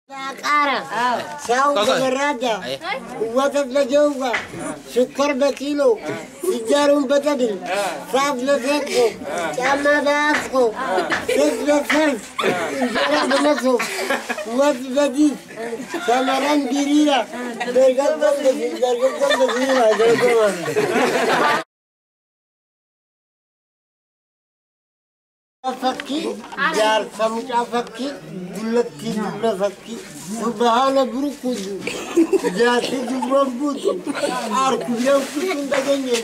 Cara, sahur berada, watat lajoga, sukar berkilo, jarum betabil, sab lesekko, cama basko, sek besar, jarak bermasuk, wat jadi, samaran diriya, bergabung begini, fakki jar samuca fakki dulati dulla fakki subhana burukuju jati jubambutu arku yang kutun dagenge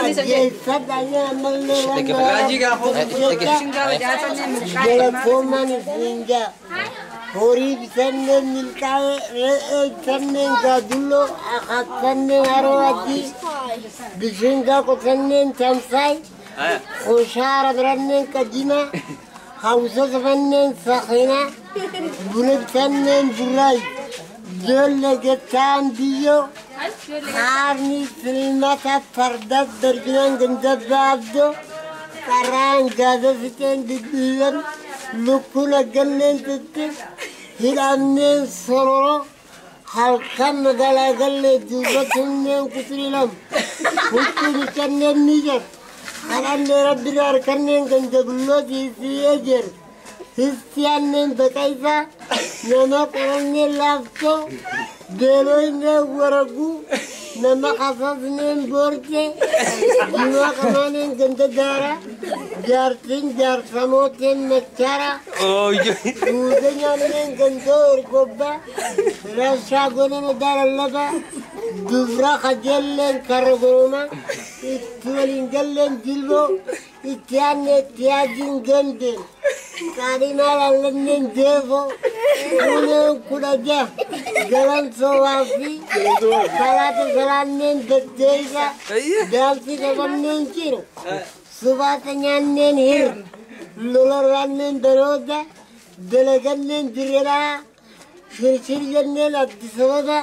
dan sadanya melewan ninja Hori bisanne milka sanne gadullo akat sanne arwati bisinga ko sanne tamsai khushara branne kadina hausa sanne sakhina bulad sanne burai jolle getan diyo harni filmata fardat darjinan gandabdo karan gadafiten diyan lukuna gannen tutte hilanne sororo halkan gala galle dubatunne kutrilam kuturi kannen nijar halanne rabbigar kannen gandabullo siyejer histiyanne bakaysa nama koranne lafto deloyne waragu nama khasasne borte jiwa kamanen gandadara jartin jar samoten mechara udenyanen gandor gobba rasha gonen darallaba dubra khajellen kargoma itwalin gallen dilbo ityanne tyajin ganden kadinalannen devo unen kudaja galan sowafi salatu salannen deddega dalti gabannen kiro Subatanyannen hir, lularannen daroda, delagannen direla, shirshiryannen addisoda,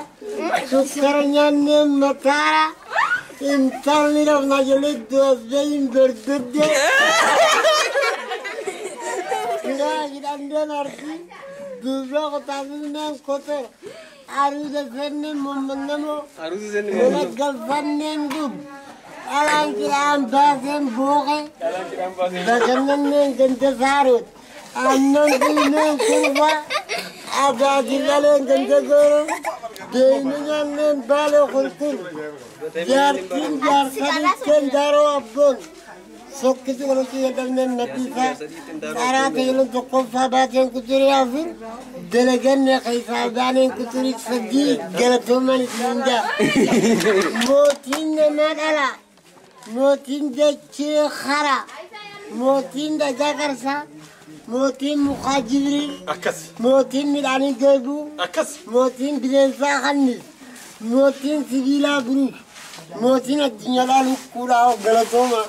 sukkaranyannen matara, imtarnirav najalit duazdeyin berdudde. Gidanden arti, dubra kotazinnen kotor, aruda sennen mummannamo, galfannen dub. Alang kiram basen boke, bagaimana ganda sarut, anon dinen kurva, ada jilalen ganda goro, dinen balo kulkul, jartin jarsadit kendaro abon, sokkitu kalau kita dengan natisa, sarat itu cukup sahabatnya kuturi afin, delegan ya kaisabanin kuturi segi, galatuman sinja, motin madala. Motin de khara motin de jakarsa motin muqajibril motin milani gebu motin bilensa khanis motin sibila buru motin adnyalalu kula galatoma